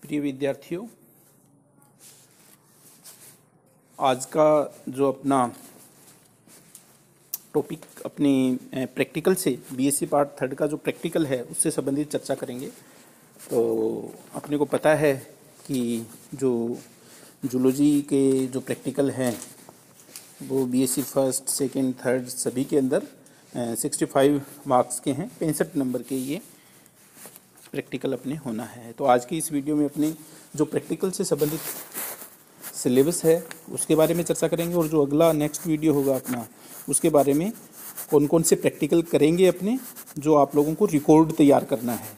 प्रिय विद्यार्थियों, आज का जो अपना टॉपिक अपने प्रैक्टिकल से बीएससी पार्ट 3 का जो प्रैक्टिकल है उससे संबंधित चर्चा करेंगे। तो अपने को पता है कि जो जूलॉजी के जो प्रैक्टिकल हैं वो बीएससी फर्स्ट सेकंड थर्ड सभी के अंदर 65 मार्क्स के हैं, 65 नंबर के ये प्रैक्टिकल अपने होना है। तो आज की इस वीडियो में अपने जो प्रैक्टिकल से संबंधित सिलेबस है उसके बारे में चर्चा करेंगे, और जो अगला नेक्स्ट वीडियो होगा अपना उसके बारे में कौन कौन से प्रैक्टिकल करेंगे अपने, जो आप लोगों को रिकॉर्ड तैयार करना है।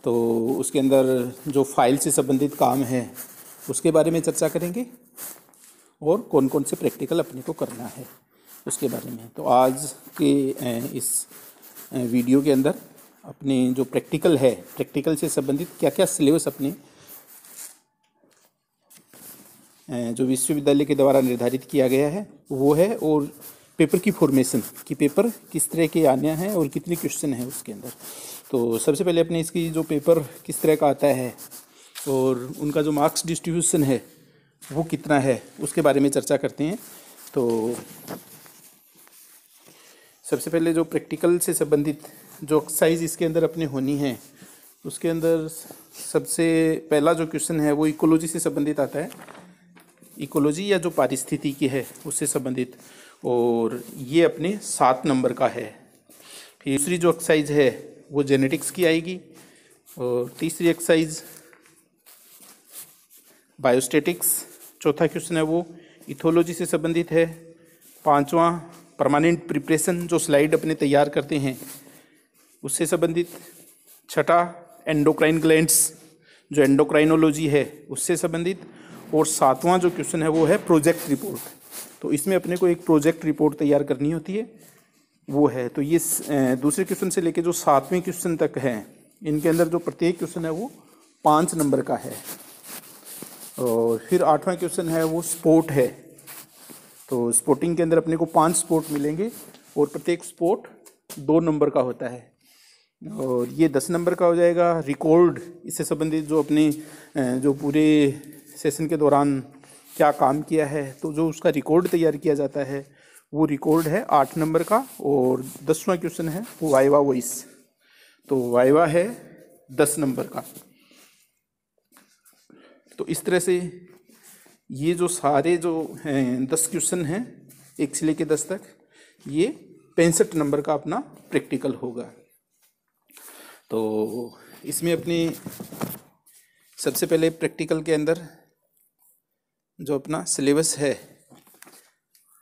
तो उसके अंदर जो फाइल से संबंधित काम है उसके बारे में चर्चा करेंगे, और कौन कौन से प्रैक्टिकल अपने को करना है उसके बारे में। तो आज के इस वीडियो के अंदर अपने जो प्रैक्टिकल है, प्रैक्टिकल से संबंधित क्या क्या सिलेबस अपने जो विश्वविद्यालय के द्वारा निर्धारित किया गया है वो है, और पेपर की फॉर्मेशन कि पेपर किस तरह के आने हैं और कितने क्वेश्चन हैं उसके अंदर। तो सबसे पहले अपने इसकी जो पेपर किस तरह का आता है और उनका जो मार्क्स डिस्ट्रीब्यूशन है वो कितना है उसके बारे में चर्चा करते हैं। तो सबसे पहले जो प्रैक्टिकल से संबंधित जो एक्सरसाइज इसके अंदर अपने होनी है उसके अंदर सबसे पहला जो क्वेश्चन है वो इकोलॉजी से संबंधित आता है। इकोलॉजी या जो पारिस्थितिकी है उससे संबंधित, और ये अपने 7 नंबर का है। फिर दूसरी जो एक्सरसाइज है वो जेनेटिक्स की आएगी, और तीसरी एक्सरसाइज बायोस्टैटिक्स, चौथा क्वेश्चन है वो इथोलॉजी से संबंधित है। पांचवा परमानेंट प्रिपरेशन जो स्लाइड अपने तैयार करते हैं उससे संबंधित। छठा एंडोक्राइन ग्लैंड्स जो एंडोक्राइनोलॉजी है उससे संबंधित, और 7वां जो क्वेश्चन है वो है प्रोजेक्ट रिपोर्ट। तो इसमें अपने को एक प्रोजेक्ट रिपोर्ट तैयार करनी होती है वो है। तो ये दूसरे क्वेश्चन से लेके जो 7वें क्वेश्चन तक है इनके अंदर जो प्रत्येक क्वेश्चन है वो 5 नंबर का है। और फिर 8वां क्वेश्चन है वो स्पोर्ट है। तो स्पोर्टिंग के अंदर अपने को 5 स्पोर्ट मिलेंगे और प्रत्येक स्पोर्ट 2 नंबर का होता है, और ये 10 नंबर का हो जाएगा। रिकॉर्ड इससे संबंधित जो अपने जो पूरे सेशन के दौरान क्या काम किया है तो जो उसका रिकॉर्ड तैयार किया जाता है वो रिकॉर्ड है 8 नंबर का। और 10वां क्वेश्चन है वो वाइवा वॉइस, तो वाइवा है 10 नंबर का। तो इस तरह से ये जो सारे जो हैं 10 क्वेश्चन हैं 1 से लेकर 10 तक, ये 65 नंबर का अपना प्रैक्टिकल होगा। तो इसमें अपनी सबसे पहले प्रैक्टिकल के अंदर जो अपना सिलेबस है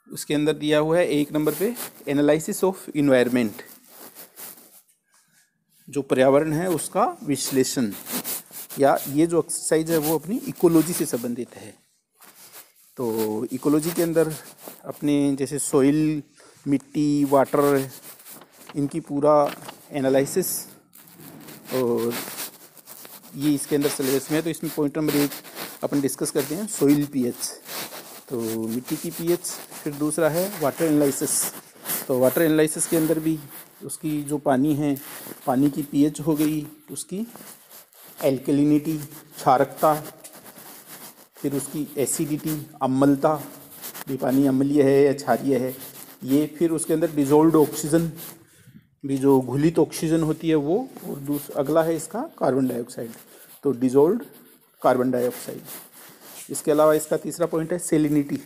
उसके अंदर दिया हुआ है 1 नंबर पे एनालिसिस ऑफ इन्वायरमेंट, जो पर्यावरण है उसका विश्लेषण, या ये जो एक्सरसाइज है वो अपनी इकोलॉजी से संबंधित है। तो इकोलॉजी के अंदर अपने जैसे सॉइल, मिट्टी, वाटर, इनकी पूरा एनालिसिस, और ये इसके अंदर सिलेबस में है। तो इसमें पॉइंट नंबर 1 अपन डिस्कस करते हैं सॉइल पीएच, तो मिट्टी की पीएच। फिर दूसरा है वाटर एनालिसिस, तो वाटर एनालिसिस के अंदर भी उसकी जो पानी है, पानी की पीएच हो गई, उसकी एल्कलिनिटी, क्षारकता, फिर उसकी एसिडिटी, अम्लता, भी पानी अम्लीय है या क्षारीय है ये। फिर उसके अंदर डिजोल्व्ड ऑक्सीजन भी, जो घुलित ऑक्सीजन होती है वो। और अगला है इसका कार्बन डाइऑक्साइड, तो डिजोल्व्ड कार्बन डाइऑक्साइड। इसके अलावा इसका तीसरा पॉइंट है सेलिनिटी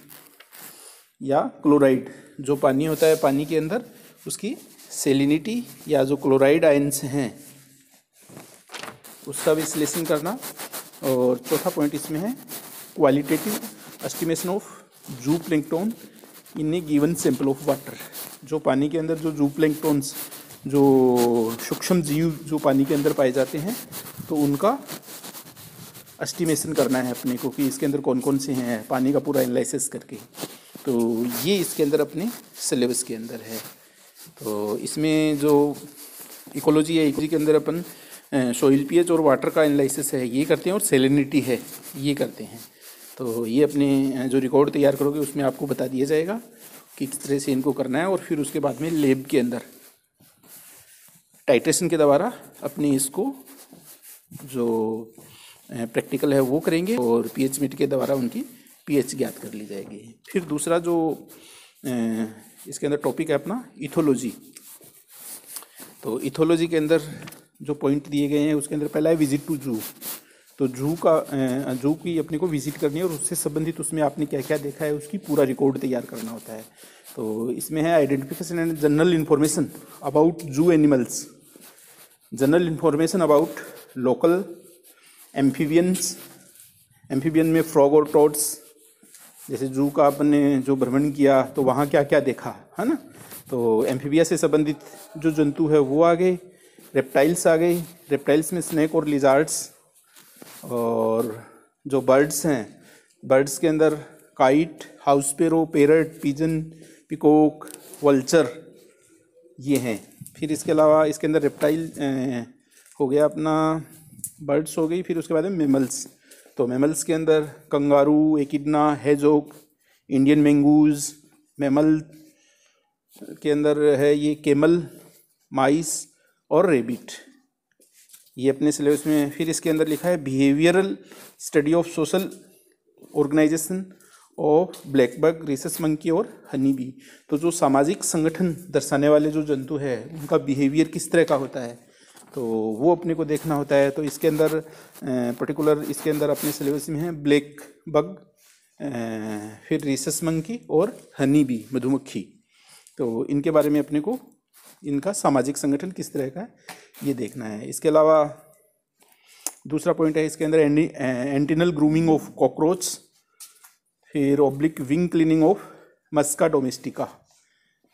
या क्लोराइड, जो पानी होता है पानी के अंदर उसकी सेलिनिटी या जो क्लोराइड आयंस हैं उसका विश्लेषण करना। और चौथा पॉइंट इसमें है क्वालिटेटिव एस्टिमेशन ऑफ जू plankton in A given sample of water, जो पानी के अंदर जो जू प्लैंक्टन्स, जो सूक्ष्म जीव जो पानी के अंदर पाए जाते हैं, तो उनका एस्टिमेशन करना है अपने को कि इसके अंदर कौन कौन से हैं, पानी का पूरा एनालिसिस करके। तो ये इसके अंदर अपने सिलेबस के अंदर है। तो इसमें जो इकोलॉजी है, इकोलॉजी के अंदर अपन सॉइल पीएच और वाटर का एनालिसिस है ये करते हैं, और सेलिनिटी है ये करते हैं। तो ये अपने जो रिकॉर्ड तैयार करोगे उसमें आपको बता दिया जाएगा कि किस तरह से इनको करना है। और फिर उसके बाद में लैब के अंदर टाइट्रेशन के द्वारा अपने इसको जो प्रैक्टिकल है वो करेंगे और पीएच मीट के द्वारा उनकी पीएच ज्ञात कर ली जाएगी। फिर दूसरा जो इसके अंदर टॉपिक है अपना इथोलॉजी। तो इथोलॉजी के अंदर जो पॉइंट दिए गए हैं उसके अंदर पहला है विजिट टू जू। तो जू की अपने को विजिट करनी है और उससे संबंधित उसमें आपने क्या क्या देखा है उसकी पूरा रिकॉर्ड तैयार करना होता है। तो इसमें है identification and general information about zoo animals, general information about local amphibians, amphibian में फ्रॉग और टोड्स। जैसे जू का आपने जो भ्रमण किया तो वहाँ क्या क्या देखा है ना, तो एम्फीबिया से संबंधित जो जंतु है वो आ गए। रेप्टाइल्स आ गई, रेप्टाइल्स में स्नेक और लिजार्ड्स। और जो बर्ड्स हैं, बर्ड्स के अंदर kite, house sparrow, parrot, pigeon, peacock, vulture, ये हैं। फिर इसके अलावा इसके अंदर रेप्टाइल हो गया अपना, बर्ड्स हो गई। फिर उसके बाद में मेमल्स। तो मेमल्स के अंदर kangaroo, echidna, hedgehog, Indian mongoose. Mammal के अंदर है ये केमल, माइस और रेबिट, ये अपने सिलेबस में। फिर इसके अंदर लिखा है behavioural study of social organisation of blackbuck, rhesus monkey और हनी बी। तो जो सामाजिक संगठन दर्शाने वाले जो जंतु है उनका बिहेवियर किस तरह का होता है तो वो अपने को देखना होता है। तो इसके अंदर पर्टिकुलर इसके अंदर अपने सिलेबस में है ब्लैक बग, फिर रिसस मंकी और हनी बी, मधुमक्खी। तो इनके बारे में अपने को इनका सामाजिक संगठन किस तरह का है ये देखना है। इसके अलावा दूसरा पॉइंट है इसके अंदर एंटिनल ग्रूमिंग ऑफ कॉकरोच, फिर oblique wing cleaning of Musca domestica.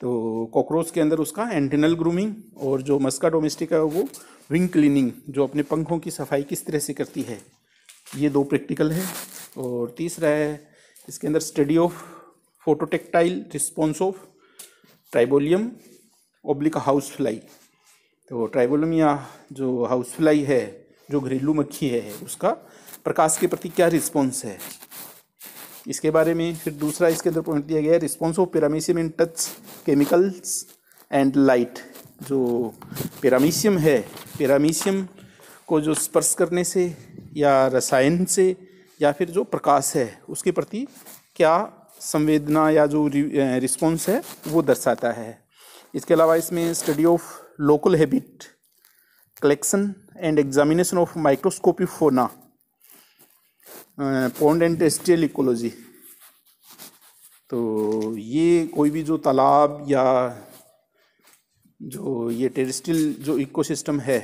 तो कॉकरोच के अंदर उसका एंटिनल ग्रूमिंग और जो मस्का डोमेस्टिका है वो विंग क्लीनिंग, जो अपने पंखों की सफाई किस तरह से करती है, ये दो प्रैक्टिकल है। और तीसरा है इसके अंदर study of phototactile response of tribolium oblique house fly. तो ट्राइबोलियम या जो हाउस फ्लाई है, जो घरेलू मक्खी है, उसका प्रकाश के प्रति क्या रिस्पॉन्स है, इसके बारे में। फिर दूसरा इसके अंदर पॉइंट दिया गया है response of paramecium in touch chemicals and light. जो पैरामीशियम है, पैरामीशियम को जो स्पर्श करने से या रसायन से या फिर जो प्रकाश है उसके प्रति क्या संवेदना या जो रिस्पॉन्स है वो दर्शाता है। इसके अलावा इसमें study of local habit, collection and examination of microscopic फोना, पॉन्ड एंड टेरेस्ट्रियल इकोलॉजी। तो ये कोई भी जो तालाब या जो ये टेरेस्ट्रियल जो इकोसिस्टम है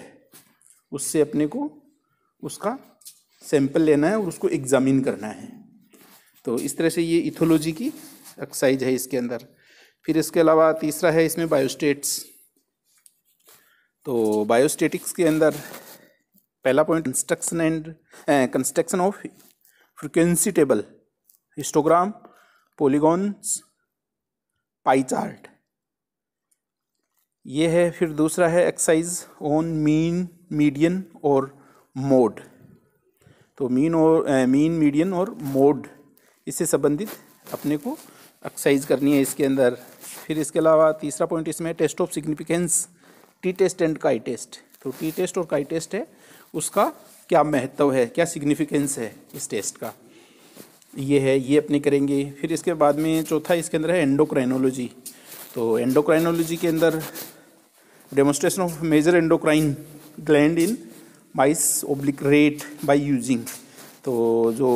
उससे अपने को उसका सैंपल लेना है और उसको एग्जामिन करना है। तो इस तरह से ये इथोलॉजी की एक्सरसाइज है इसके अंदर। फिर इसके अलावा तीसरा है इसमें बायोस्टेट्स। तो बायोस्टेटिक्स के अंदर पहला point construction of frequency table, histogram, polygons, pie chart, ये है। फिर दूसरा है एक्सरसाइज ऑन मीन, मीडियन और मोड। तो मीन, मीडियन और मोड, इससे संबंधित अपने को एक्सरसाइज करनी है इसके अंदर। फिर इसके अलावा तीसरा पॉइंट इसमें test of significance, T test and chi test. तो टी टेस्ट और काई टेस्ट है, उसका क्या महत्व है, क्या सिग्निफिकेंस है इस टेस्ट का, ये है, ये अपने करेंगे। फिर इसके बाद में चौथा इसके अंदर है एंडोक्राइनोलॉजी। तो एंडोक्राइनोलॉजी के अंदर demonstration of major endocrine gland in mice oblique rate by using. तो जो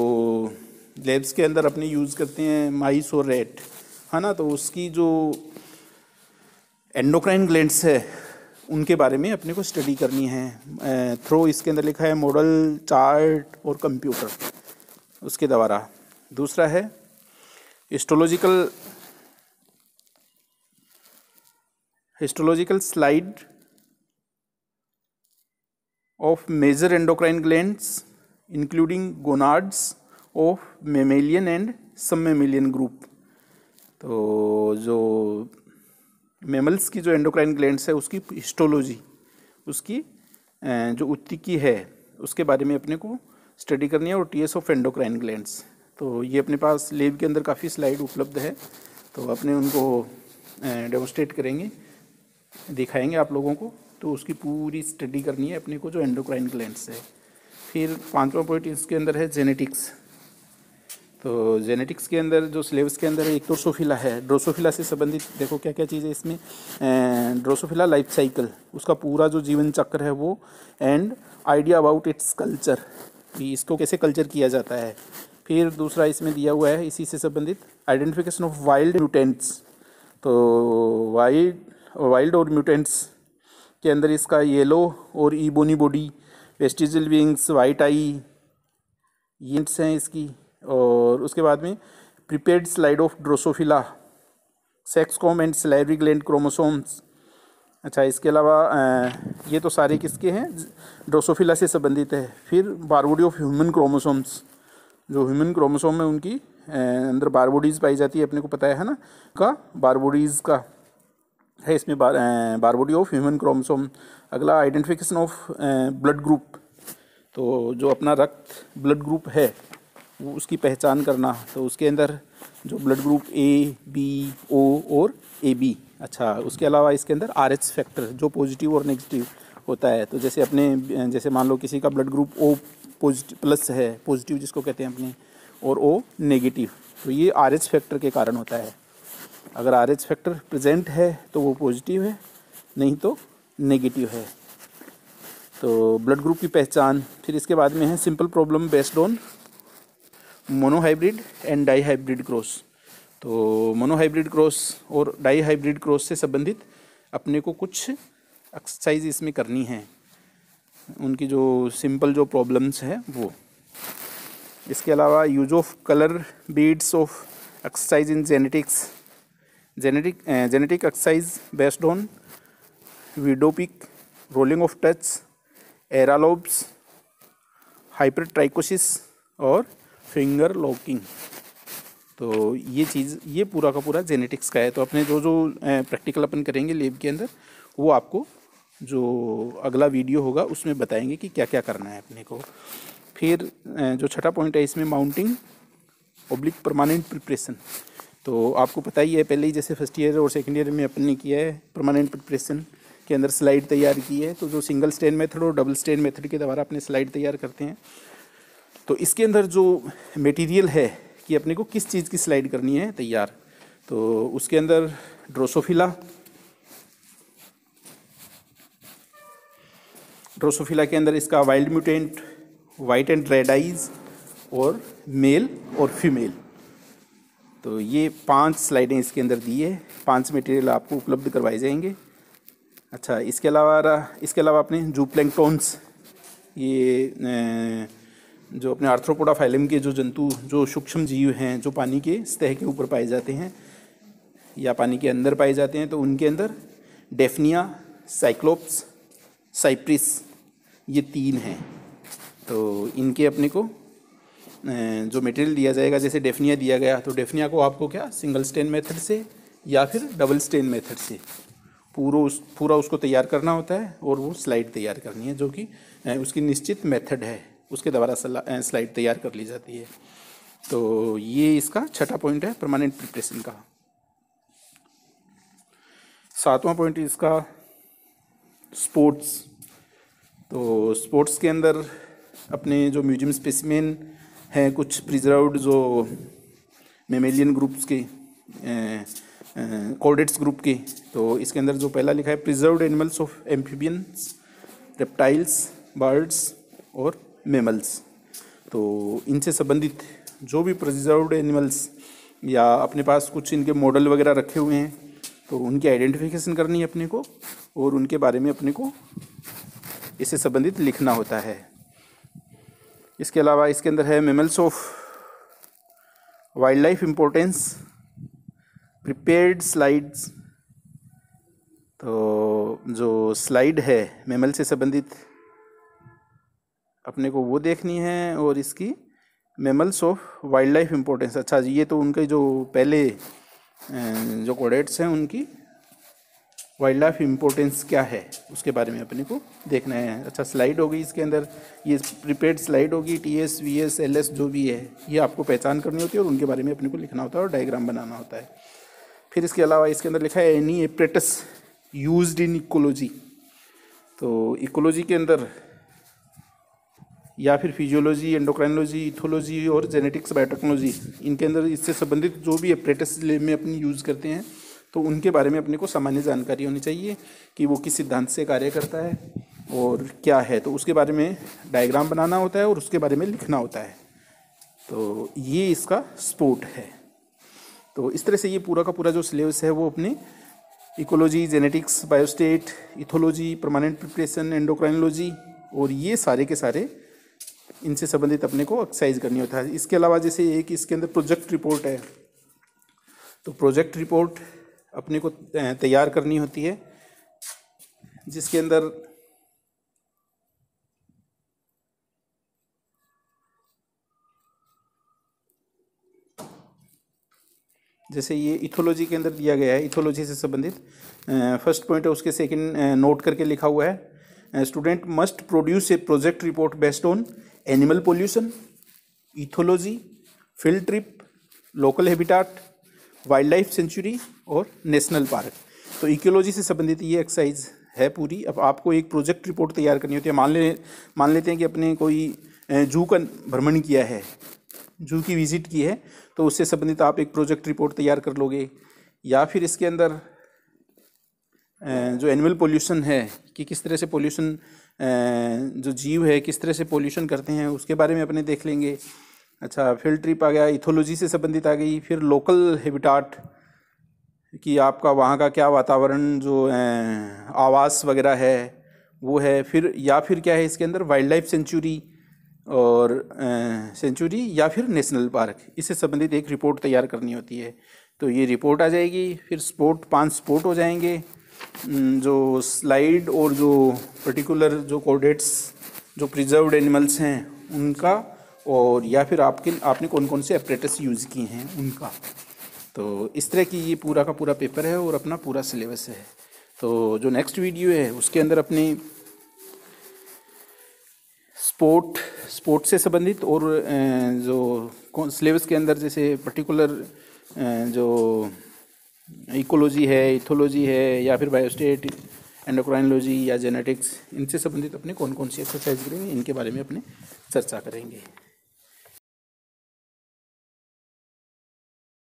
लैब्स के अंदर अपने यूज़ करते हैं माइस और रेट, है ना, तो उसकी जो एंडोक्राइन ग्लैंड्स है उनके बारे में अपने को स्टडी करनी है थ्रू इसके अंदर लिखा है मॉडल, चार्ट और कंप्यूटर उसके द्वारा। दूसरा है histological slide of major endocrine glands including gonads of mammalian and sub mammalian group. तो जो मेमल्स की जो एंडोक्राइन ग्लैंड्स है उसकी हिस्टोलॉजी, उसकी जो उत्तिकी है उसके बारे में अपने को स्टडी करनी है, और टीएस ऑफ एंडोक्राइन ग्लैंड्स। तो ये अपने पास लैब के अंदर काफ़ी स्लाइड उपलब्ध है, तो अपने उनको डेमोस्ट्रेट करेंगे, दिखाएंगे आप लोगों को। तो उसकी पूरी स्टडी करनी है अपने को जो एंडोक्राइन ग्लैंड्स है। फिर 5वां पॉइंट इसके अंदर है जेनेटिक्स। तो जेनेटिक्स के अंदर जो सिलेबस के अंदर एक ड्रोसोफिला है, ड्रोसोफिला से संबंधित देखो क्या क्या चीज़ें इसमें। ड्रोसोफिला लाइफ साइकिल, उसका पूरा जो जीवन चक्र है वो, and idea about its culture, कि इसको कैसे कल्चर किया जाता है। फिर दूसरा इसमें दिया हुआ है इसी से संबंधित आइडेंटिफिकेशन ऑफ वाइल्ड म्यूटेंट्स। तो वाइल्ड और म्यूटेंट्स के अंदर इसका येलो और ई बोनी बॉडी, वेस्टिजियल विंग्स, वाइट आई, यींट्स हैं इसकी। और उसके बाद में prepared slide of Drosophila, sex com and salivary gland chromosomes. अच्छा, इसके अलावा ये तो सारे किसके हैं, ड्रोसोफिला से संबंधित है। फिर बारबोडी ऑफ ह्यूमन क्रोमोसोम्स, जो ह्यूमन क्रोमोसोम है उनकी अंदर बारबोडीज़ पाई जाती है, अपने को पता है ना, का बारबोडीज़ का है इसमें बारबोडी ऑफ ह्यूमन क्रोमोसोम। अगला आइडेंटिफिकेशन ऑफ ब्लड ग्रुप, तो जो अपना रक्त ब्लड ग्रुप है वो उसकी पहचान करना। तो उसके अंदर जो ब्लड ग्रुप ए, बी, ओ और ए बी। अच्छा, उसके अलावा इसके अंदर RH फैक्टर जो पॉजिटिव और नेगेटिव होता है। तो जैसे अपने जैसे मान लो किसी का blood group O positive plus है, पॉजिटिव जिसको कहते हैं अपने, और O नेगेटिव, तो ये RH फैक्टर के कारण होता है। अगर RH फैक्टर प्रेजेंट है तो वो पॉजिटिव है, नहीं तो नेगेटिव है। तो ब्लड ग्रुप की पहचान। फिर इसके बाद में है simple problem based on monohybrid and dihybrid cross. तो मोनोहाइब्रिड क्रॉस और डाईहाइब्रिड क्रॉस से संबंधित अपने को कुछ एक्सरसाइज इसमें करनी है, उनकी जो सिंपल जो प्रॉब्लम्स है वो। इसके अलावा use of colour beads of exercise in genetics, genetic exercise based on widow's peak, rolling of touch, earlobes, hypertrichosis और फिंगर लॉकिंग। तो ये चीज़, ये पूरा का पूरा जेनेटिक्स का है। तो अपने जो जो प्रैक्टिकल अपन करेंगे लैब के अंदर, वो आपको जो अगला वीडियो होगा उसमें बताएंगे कि क्या क्या करना है अपने को। फिर जो छठा पॉइंट है इसमें माउंटिंग ऑब्लिक परमानेंट प्रिपरेशन। तो आपको पता ही है पहले ही, जैसे फर्स्ट ईयर और सेकेंड ईयर में अपन ने किया है, परमानेंट प्रिपरेशन के अंदर स्लाइड तैयार की है। तो जो सिंगल स्टेन मेथड और डबल स्टेन मेथड के द्वारा अपने स्लाइड तैयार करते हैं, तो इसके अंदर जो मटेरियल है कि अपने को किस चीज़ की स्लाइड करनी है तैयार, तो उसके अंदर ड्रोसोफिला के अंदर इसका wild mutant, white and red eyes, और मेल और फीमेल। तो ये 5 स्लाइडें इसके अंदर दी है, 5 मटेरियल आपको उपलब्ध करवाए जाएंगे। अच्छा, इसके अलावा अपने जूप्लैंक्टॉन्स, ये जो अपने आर्थ्रोपोडा फाइलम के जो जंतु, जो सूक्ष्म जीव हैं, जो पानी के सतह के ऊपर पाए जाते हैं या पानी के अंदर पाए जाते हैं, तो उनके अंदर डेफनिया, साइक्लोप्स, साइप्रिस, ये 3 हैं। तो इनके अपने को जो मटेरियल दिया जाएगा, जैसे डेफनिया दिया गया, तो डेफनिया को आपको क्या सिंगल स्टेन मेथड से या फिर डबल स्टेन मेथड से पूरा उसको तैयार करना होता है, और वो स्लाइड तैयार करनी है, जो कि उसकी निश्चित मेथड है, उसके द्वारा स्लाइड तैयार कर ली जाती है। तो ये इसका छठा पॉइंट है परमानेंट प्रिपरेशन का। 7वां पॉइंट इसका स्पोर्ट्स। तो स्पोर्ट्स के अंदर अपने जो म्यूजियम स्पेसिमेन हैं, कुछ प्रिजर्व्ड जो मेमेलियन ग्रुप्स के, कॉर्डेट्स ग्रुप के, तो इसके अंदर जो पहला लिखा है preserved animals of amphibians, reptiles, birds और मेमल्स। तो इनसे संबंधित जो भी प्रिजर्व्ड एनिमल्स या अपने पास कुछ इनके मॉडल वगैरह रखे हुए हैं, तो उनकी आइडेंटिफिकेशन करनी है अपने को, और उनके बारे में अपने को इससे संबंधित लिखना होता है। इसके अलावा इसके अंदर है mammals of wild life importance, prepared slides. तो जो स्लाइड है मेमल से संबंधित अपने को वो देखनी है, और इसकी mammals of wild life importance. अच्छा जी, ये तो उनके जो पहले जो कोडेट्स हैं उनकी वाइल्ड लाइफ इम्पोर्टेंस क्या है उसके बारे में अपने को देखना है। अच्छा, स्लाइड होगी इसके अंदर, ये प्रिपेयर्ड स्लाइड होगी, TS, VS, LS जो भी है, ये आपको पहचान करनी होती है, और उनके बारे में अपने को लिखना होता है और डायग्राम बनाना होता है। फिर इसके अलावा इसके अंदर लिखा है any apparatus used in ecology. तो इकोलॉजी के अंदर या फिर फिजियोलॉजी, एंडोक्राइनोलॉजी, इथोलॉजी और जेनेटिक्स, बायोटेक्नोलॉजी, इनके अंदर इससे संबंधित जो भी अप्रेंटिस लैब में अपनी यूज़ करते हैं तो उनके बारे में अपने को सामान्य जानकारी होनी चाहिए कि वो किस सिद्धांत से कार्य करता है और क्या है, तो उसके बारे में डायग्राम बनाना होता है और उसके बारे में लिखना होता है। तो ये इसका स्पोर्ट है। तो इस तरह से ये पूरा का पूरा जो सिलेबस है वो अपने ecology, genetics, biostat, ethology, permanent preparation, endocrinology और ये सारे के सारे इनसे संबंधित अपने को एक्सरसाइज करनी होता है। इसके अलावा जैसे एक इसके अंदर प्रोजेक्ट रिपोर्ट है, तो प्रोजेक्ट रिपोर्ट अपने को तैयार करनी होती है, जिसके अंदर जैसे ये इथोलॉजी के अंदर दिया गया है, इथोलॉजी से संबंधित फर्स्ट पॉइंट है, उसके सेकंड नोट करके लिखा हुआ है, student must produce a project report based on animal pollution, ethology, field trip, local habitat, wild life sanctuary और नेशनल पार्क। तो इकोलॉजी से संबंधित ये एक्सरसाइज है पूरी। अब आपको एक प्रोजेक्ट रिपोर्ट तैयार करनी होती है। मान लेते हैं कि अपने कोई जू का भ्रमण किया है, जू की विजिट की है, तो उससे संबंधित आप एक प्रोजेक्ट रिपोर्ट तैयार कर लोगे। या फिर इसके अंदर जो एनिमल पोल्यूशन है कि किस तरह से पोल्यूशन जो जीव है किस तरह से पोल्यूशन करते हैं उसके बारे में अपने देख लेंगे। अच्छा, फील्ड ट्रिप आ गया, इथोलॉजी से संबंधित आ गई। फिर लोकल हैबिटाट कि आपका वहाँ का क्या वातावरण, जो आवास वगैरह है वो है। फिर या फिर क्या है इसके अंदर वाइल्ड लाइफ सेंचुरी और सेंचुरी या फिर नेशनल पार्क, इससे संबंधित एक रिपोर्ट तैयार करनी होती है। तो ये रिपोर्ट आ जाएगी। फिर स्पोर्ट 5 स्पोर्ट हो जाएंगे, जो स्लाइड और जो पर्टिकुलर जो कोऑर्डिनेट्स जो प्रिजर्व्ड एनिमल्स हैं उनका, और या फिर आपने कौन कौन से एपरेटस यूज़ किए हैं उनका। तो इस तरह की ये पूरा का पूरा पेपर है और अपना पूरा सिलेबस है। तो जो नेक्स्ट वीडियो है उसके अंदर अपनी स्पोर्ट से संबंधित और जो सिलेबस के अंदर जैसे पर्टिकुलर जो इकोलॉजी है, इथोलॉजी है या फिर बायोस्टेट, एंडोक्राइनोलॉजी या जेनेटिक्स, इनसे संबंधित अपने कौन कौन सी एक्सरसाइज करेंगे इनके बारे में अपने चर्चा करेंगे।